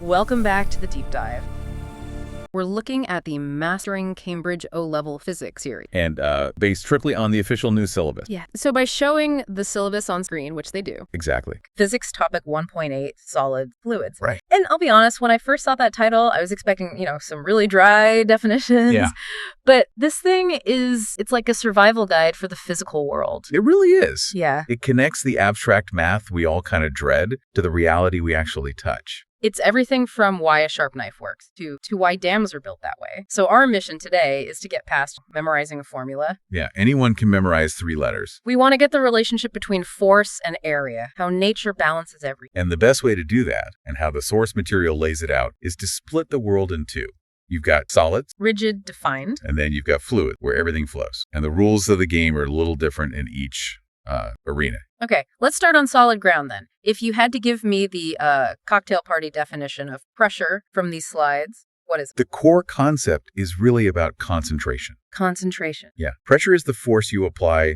Welcome back to the deep dive. We're looking at the Mastering Cambridge O-Level Physics series. And based strictly on the official new syllabus. Yeah, so by showing the syllabus on screen, which they do. Exactly. Physics topic 1.8, solid fluids. Right. And I'll be honest, when I first saw that title, I was expecting, some really dry definitions. Yeah. But this thing it's like a survival guide for the physical world. It really is. Yeah. It connects the abstract math we all kind of dread to the reality we actually touch. It's everything from why a sharp knife works to why dams are built that way. So our mission today is to get past memorizing a formula. Yeah, anyone can memorize 3 letters. We want to get the relationship between force and area, how nature balances everything. And the best way to do that, and how the source material lays it out, is to split the world in 2. You've got solids. Rigid, defined. And then you've got fluid, where everything flows. And the rules of the game are a little different in each arena. Okay, let's start on solid ground then. If you had to give me the cocktail party definition of pressure from these slides, what is it? The core concept is really about concentration. Concentration. Yeah. Pressure is the force you apply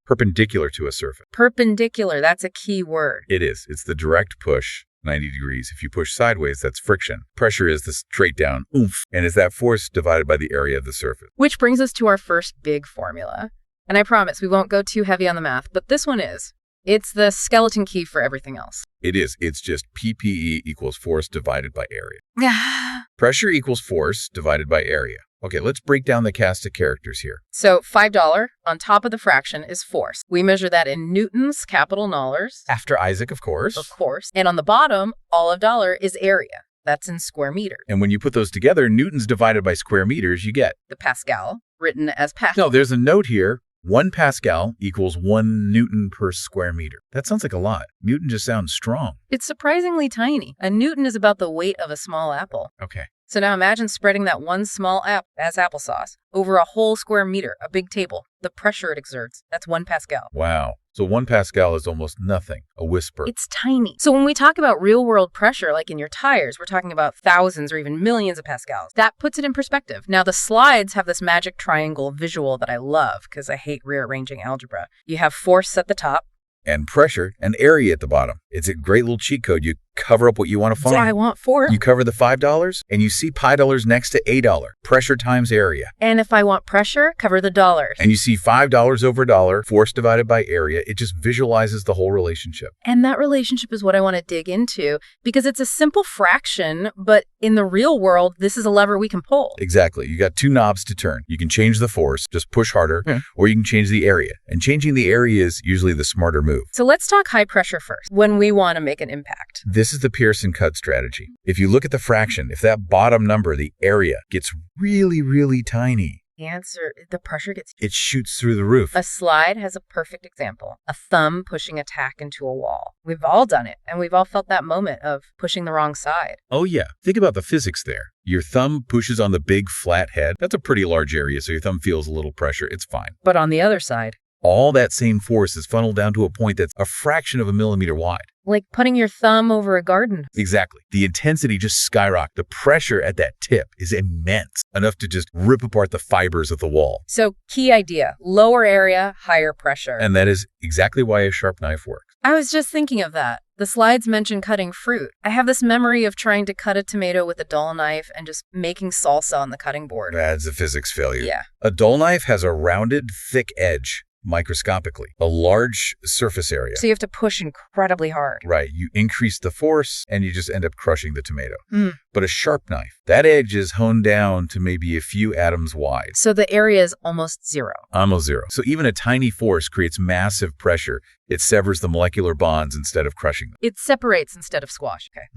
perpendicular to a surface. Perpendicular, that's a key word. It is. It's the direct push, 90 degrees. If you push sideways, that's friction. Pressure is the straight down oomph, and is that force divided by the area of the surface. Which brings us to our first big formula. And I promise we won't go too heavy on the math, but this one is. It's the skeleton key for everything else. It is. It's just PPE equals force divided by area. Yeah. Pressure equals force divided by area. Okay, let's break down the cast of characters here. So $5 on top of the fraction is force. We measure that in newtons, capital dollars. After Isaac, of course. Of course. And on the bottom, all of dollar is area. That's in square meters. And when you put those together, newtons divided by square meters, you get the Pascal, written as Pascal. No, there's a note here. 1 Pascal equals 1 Newton per square meter. That sounds like a lot. Newton just sounds strong. It's surprisingly tiny. A Newton is about the weight of a small apple. Okay. So now imagine spreading that one small as applesauce over a whole square meter, a big table. The pressure it exerts, that's 1 Pascal. Wow. So 1 Pascal is almost nothing, a whisper. It's tiny. So when we talk about real-world pressure, like in your tires, we're talking about thousands or even millions of pascals. That puts it in perspective. Now, the slides have this magic triangle visual that I love because I hate rearranging algebra. You have force at the top. And pressure and area at the bottom. It's a great little cheat code. You cover up what you want to find. Yeah, I want force. You cover the $5 and you see pi dollars next to $1. Pressure times area. And if I want pressure, cover the dollars. And you see $5 over $1, force divided by area. It just visualizes the whole relationship. And that relationship is what I want to dig into because it's a simple fraction, but in the real world, this is a lever we can pull. Exactly. You got 2 knobs to turn. You can change the force, just push harder, or you can change the area. And changing the area is usually the smarter move. So let's talk high pressure first, when we want to make an impact. This is the Pearson cut strategy. If you look at the fraction, if that bottom number, the area, gets really, really tiny, The pressure gets... it shoots through the roof. A slide has a perfect example. A thumb pushing a tack into a wall. We've all done it, and we've all felt that moment of pushing the wrong side. Oh yeah. Think about the physics there. Your thumb pushes on the big flat head. That's a pretty large area, so your thumb feels a little pressure. It's fine. But on the other side... all that same force is funneled down to a point that's a fraction of a millimeter wide. Like putting your thumb over a garden. Exactly. The intensity just skyrockets. The pressure at that tip is immense, enough to just rip apart the fibers of the wall. So, key idea, lower area, higher pressure. And that is exactly why a sharp knife works. I was just thinking of that. The slides mention cutting fruit. I have this memory of trying to cut a tomato with a dull knife and just making salsa on the cutting board. That's a physics failure. Yeah. A dull knife has a rounded, thick edge. Microscopically, a large surface area. So you have to push incredibly hard. Right. You increase the force and you just end up crushing the tomato. But a sharp knife, that edge is honed down to maybe a few atoms wide. So the area is almost zero. Almost zero. So even a tiny force creates massive pressure. It severs the molecular bonds instead of crushing them. It separates instead of squash. Okay.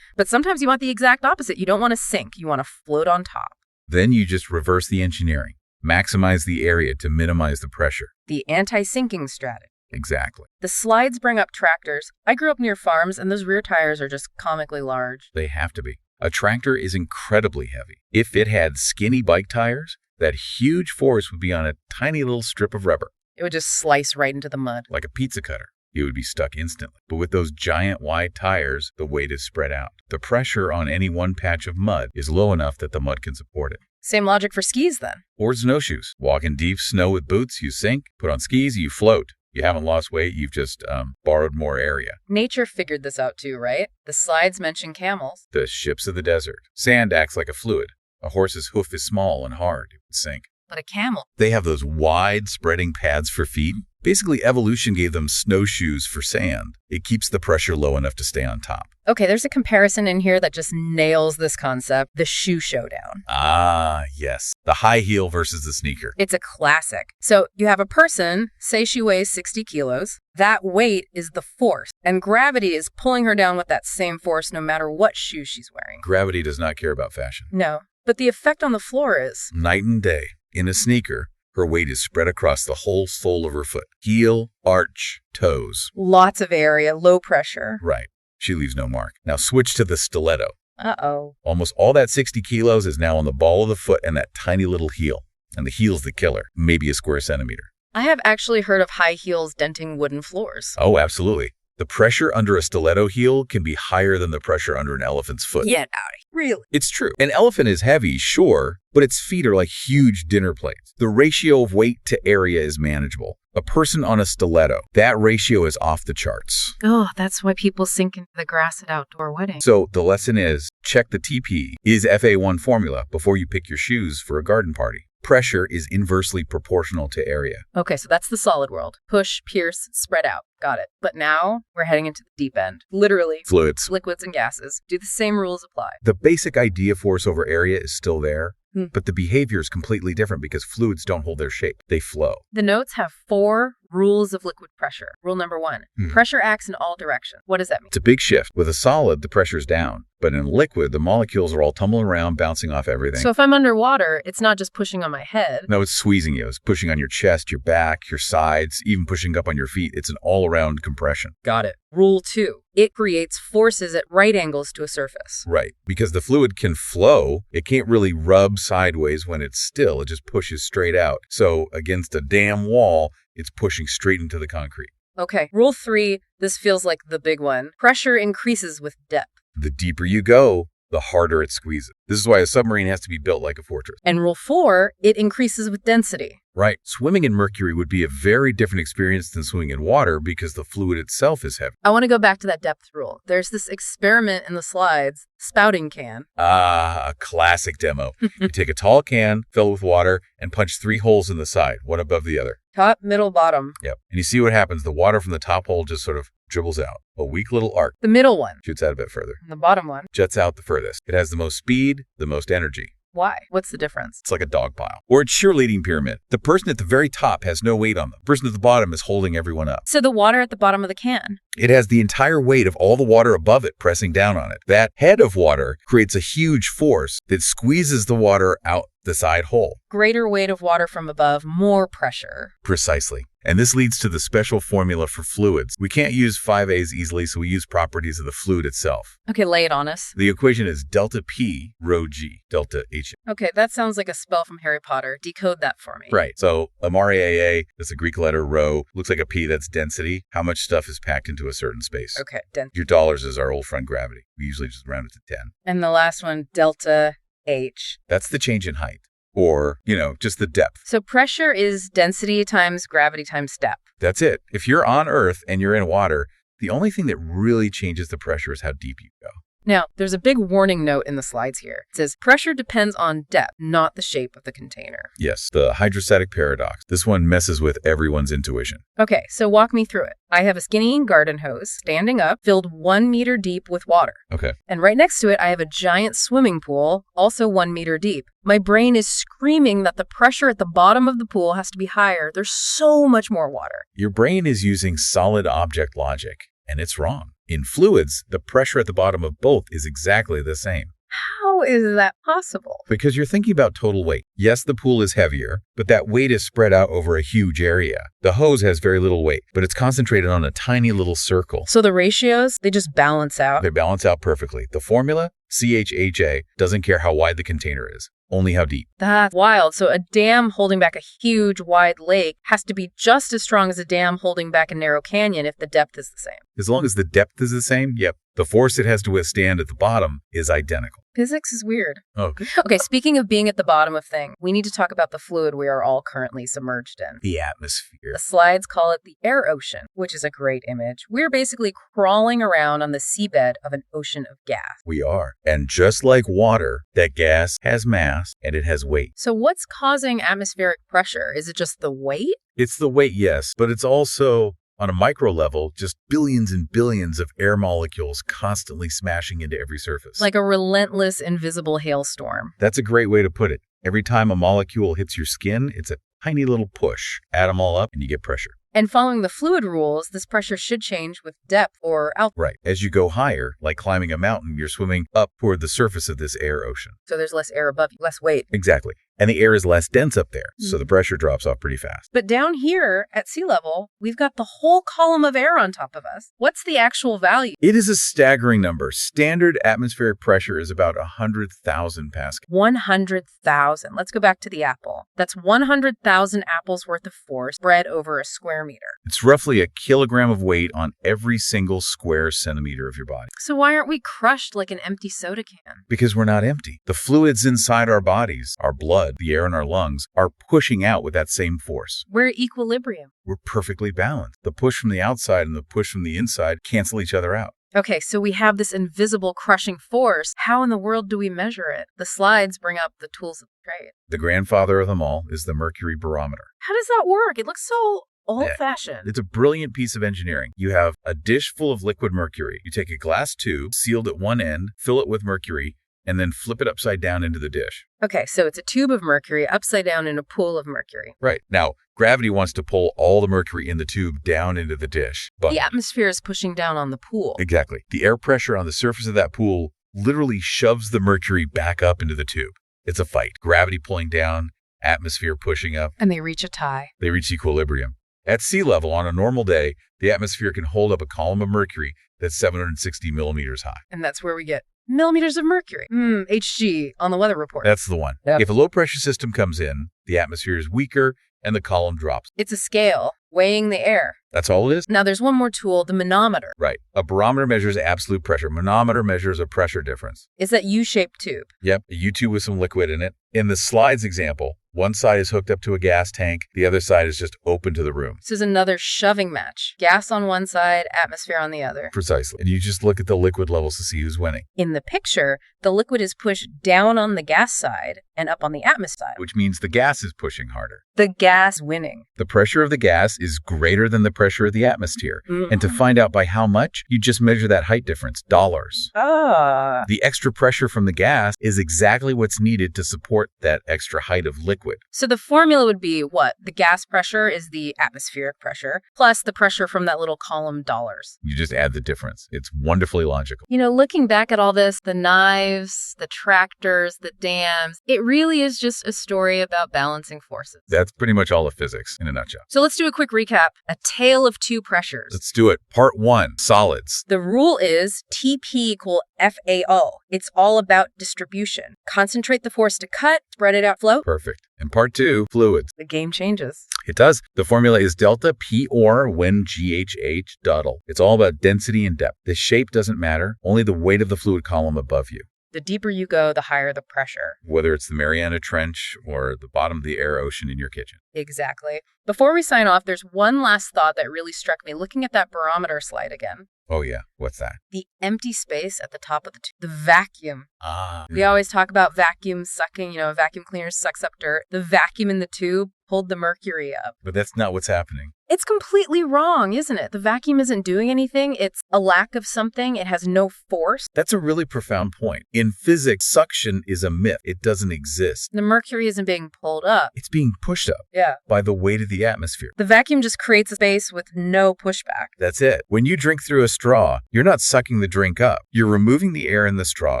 But sometimes you want the exact opposite. You don't want to sink. You want to float on top. Then you just reverse the engineering. Maximize the area to minimize the pressure. The anti-sinking strategy. Exactly. The slides bring up tractors. I grew up near farms, and those rear tires are just comically large. They have to be. A tractor is incredibly heavy. If it had skinny bike tires, that huge force would be on a tiny little strip of rubber. It would just slice right into the mud. Like a pizza cutter. It would be stuck instantly. But with those giant wide tires, the weight is spread out. The pressure on any one patch of mud is low enough that the mud can support it. Same logic for skis then. Or snowshoes. Walk in deep snow with boots, you sink. Put on skis, you float. You haven't lost weight, you've just borrowed more area. Nature figured this out too, right? The slides mention camels. The ships of the desert. Sand acts like a fluid. A horse's hoof is small and hard. It would sink. But a camel. They have those wide, spreading pads for feet. Basically, evolution gave them snowshoes for sand. It keeps the pressure low enough to stay on top. Okay, there's a comparison in here that just nails this concept, the shoe showdown. Ah, yes. The high heel versus the sneaker. It's a classic. So you have a person, say she weighs 60 kilos. That weight is the force, and gravity is pulling her down with that same force no matter what shoe she's wearing. Gravity does not care about fashion. No, but the effect on the floor is... Night and day. In a sneaker, her weight is spread across the whole sole of her foot. Heel, arch, toes. Lots of area, low pressure. Right. She leaves no mark. Now switch to the stiletto. Uh-oh. Almost all that 60 kilos is now on the ball of the foot and that tiny little heel. And the heel's the killer, maybe a square centimeter. I have actually heard of high heels denting wooden floors. Oh, absolutely. The pressure under a stiletto heel can be higher than the pressure under an elephant's foot. Yeah, howdy. Really? It's true. An elephant is heavy, sure, but its feet are like huge dinner plates. The ratio of weight to area is manageable. A person on a stiletto, that ratio is off the charts. Oh, that's why people sink into the grass at outdoor weddings. So the lesson is, check the TP is FA1 formula before you pick your shoes for a garden party. Pressure is inversely proportional to area. Okay, so that's the solid world. Push, pierce, spread out. Got it. But now we're heading into the deep end. Literally. Fluids. Liquids and gases. Do the same rules apply? The basic idea force over area is still there, but the behavior is completely different because fluids don't hold their shape. They flow. The notes have 4 rules of liquid pressure. Rule number 1, pressure acts in all directions. What does that mean? It's a big shift. With a solid, the pressure's down. But in liquid, the molecules are all tumbling around, bouncing off everything. So if I'm underwater, it's not just pushing on my head. No, it's squeezing you. It's pushing on your chest, your back, your sides, even pushing up on your feet. It's an all-around compression. Got it. Rule 2, it creates forces at right angles to a surface. Right. Because the fluid can flow, it can't really rub sideways when it's still. It just pushes straight out. So against a damn wall, it's pushing straight into the concrete. Okay. Rule 3, this feels like the big one. Pressure increases with depth. The deeper you go, the harder it squeezes. This is why a submarine has to be built like a fortress. And rule 4, it increases with density. Right. Swimming in mercury would be a very different experience than swimming in water because the fluid itself is heavy. I want to go back to that depth rule. There's this experiment in the slides, spouting can. Ah, a classic demo. You take a tall can, fill it with water, and punch 3 holes in the side, one above the other. Top, middle, bottom. Yep. And you see what happens. The water from the top hole just sort of dribbles out. A weak little arc. The middle one. Shoots out a bit further. And the bottom one. Jets out the furthest. It has the most speed, the most energy. Why? What's the difference? It's like a dog pile. Or a cheerleading pyramid. The person at the very top has no weight on them. The person at the bottom is holding everyone up. So the water at the bottom of the can. It has the entire weight of all the water above it pressing down on it. That head of water creates a huge force that squeezes the water out the side hole. Greater weight of water from above, more pressure. Precisely. And this leads to the special formula for fluids. We can't use 5A's easily, so we use properties of the fluid itself. Okay, lay it on us. The equation is delta P rho G, delta H. Okay, that sounds like a spell from Harry Potter. Decode that for me. Right. So MRAA, that's a Greek letter, rho, looks like a P, that's density. How much stuff is packed into a certain space. Okay, Your dollars is our old friend gravity. We usually just round it to 10. And the last one, delta H. That's the change in height. Or, just the depth. So pressure is density times gravity times depth. That's it. If you're on Earth and you're in water, the only thing that really changes the pressure is how deep you go. Now, there's a big warning note in the slides here. It says pressure depends on depth, not the shape of the container. Yes, the hydrostatic paradox. This one messes with everyone's intuition. Okay, so walk me through it. I have a skinny garden hose standing up, filled 1 meter deep with water. Okay. And right next to it, I have a giant swimming pool, also 1 meter deep. My brain is screaming that the pressure at the bottom of the pool has to be higher. There's so much more water. Your brain is using solid object logic, and it's wrong. In fluids, the pressure at the bottom of both is exactly the same. How is that possible? Because you're thinking about total weight. Yes, the pool is heavier, but that weight is spread out over a huge area. The hose has very little weight, but it's concentrated on a tiny little circle. So the ratios, they just balance out? They balance out perfectly. The formula, CHHA, doesn't care how wide the container is, only how deep. That's wild. So a dam holding back a huge, wide lake has to be just as strong as a dam holding back a narrow canyon if the depth is the same. As long as the depth is the same, yep. The force it has to withstand at the bottom is identical. Physics is weird. Okay. Okay, speaking of being at the bottom of things, we need to talk about the fluid we are all currently submerged in. The atmosphere. The slides call it the air ocean, which is a great image. We're basically crawling around on the seabed of an ocean of gas. We are. And just like water, that gas has mass and it has weight. So what's causing atmospheric pressure? Is it just the weight? It's the weight, yes, but it's also, on a micro level, just billions and billions of air molecules constantly smashing into every surface. Like a relentless, invisible hailstorm. That's a great way to put it. Every time a molecule hits your skin, it's a tiny little push. Add them all up and you get pressure. And following the fluid rules, this pressure should change with depth or altitude. Right. As you go higher, like climbing a mountain, you're swimming up toward the surface of this air ocean. So there's less air above you, less weight. Exactly. And the air is less dense up there, so the pressure drops off pretty fast. But down here at sea level, we've got the whole column of air on top of us. What's the actual value? It is a staggering number. Standard atmospheric pressure is about 100,000 pascals. 100,000. Let's go back to the apple. That's 100,000 apples worth of force spread over a square meter. It's roughly a kilogram of weight on every single square centimeter of your body. So why aren't we crushed like an empty soda can? Because we're not empty. The fluids inside our bodies, our blood, the air in our lungs, are pushing out with that same force. We're at equilibrium. We're perfectly balanced. The push from the outside and the push from the inside cancel each other out. Okay, so we have this invisible crushing force. How in the world do we measure it? The slides bring up the tools of the trade. The grandfather of them all is the mercury barometer. How does that work? It looks so old-fashioned. It's a brilliant piece of engineering. You have a dish full of liquid mercury. You take a glass tube, sealed at one end, fill it with mercury, and then flip it upside down into the dish. Okay, so it's a tube of mercury upside down in a pool of mercury. Right. Now, gravity wants to pull all the mercury in the tube down into the dish. But the atmosphere is pushing down on the pool. Exactly. The air pressure on the surface of that pool literally shoves the mercury back up into the tube. It's a fight. Gravity pulling down, atmosphere pushing up. And they reach a tie. They reach equilibrium. At sea level, on a normal day, the atmosphere can hold up a column of mercury that's 760 millimeters high. And that's where we get millimeters of mercury. HG on the weather report. That's the one. Yep. If a low pressure system comes in, the atmosphere is weaker and the column drops. It's a scale weighing the air. That's all it is? Now there's one more tool, the manometer. Right. A barometer measures absolute pressure. Manometer measures a pressure difference. It's that U-shaped tube. Yep. A U-tube with some liquid in it. In the slides example, one side is hooked up to a gas tank. The other side is just open to the room. This is another shoving match. Gas on one side, atmosphere on the other. Precisely. And you just look at the liquid levels to see who's winning. In the picture, the liquid is pushed down on the gas side and up on the atmosphere side. Which means the gas is pushing harder. The gas winning. The pressure of the gas is greater than the pressure of the atmosphere. And to find out by how much, you just measure that height difference, dollars. The extra pressure from the gas is exactly what's needed to support that extra height of liquid. So the formula would be what? The gas pressure is the atmospheric pressure, plus the pressure from that little column, dollars. You just add the difference. It's wonderfully logical. You know, looking back at all this, the knives, the tractors, the dams, it really is just a story about balancing forces. That's pretty much all of physics in a nutshell. So let's do a quick recap. A tale of two pressures. Let's do it. Part 1, solids. The rule is TP = FAO. It's all about distribution. Concentrate the force to cut, spread it out, float. Perfect. And part 2, fluids. The game changes. It does. The formula is delta P or when GHH dottle. It's all about density and depth. The shape doesn't matter, only the weight of the fluid column above you. The deeper you go, the higher the pressure. Whether it's the Mariana Trench or the bottom of the air ocean in your kitchen. Exactly. Before we sign off, there's one last thought that really struck me looking at that barometer slide again. Oh, yeah. What's that? The empty space at the top of the tube. The vacuum. Ah. We always talk about vacuum sucking, a vacuum cleaner sucks up dirt. The vacuum in the tube pulled the mercury up. But that's not what's happening. It's completely wrong, isn't it? The vacuum isn't doing anything. It's a lack of something. It has no force. That's a really profound point. In physics, suction is a myth. It doesn't exist. The mercury isn't being pulled up. It's being pushed up. Yeah. By the weight of the atmosphere. The vacuum just creates a space with no pushback. That's it. When you drink through a straw, you're not sucking the drink up. You're removing the air in the straw,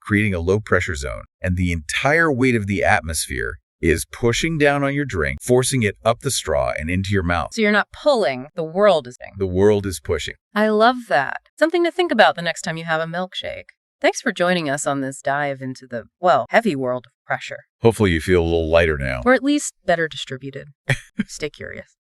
creating a low pressure zone, and the entire weight of the atmosphere is pushing down on your drink, forcing it up the straw and into your mouth. So you're not pulling, the world is pushing. The world is pushing. I love that. Something to think about the next time you have a milkshake. Thanks for joining us on this dive into the, heavy world of pressure. Hopefully you feel a little lighter now. Or at least better distributed. Stay curious.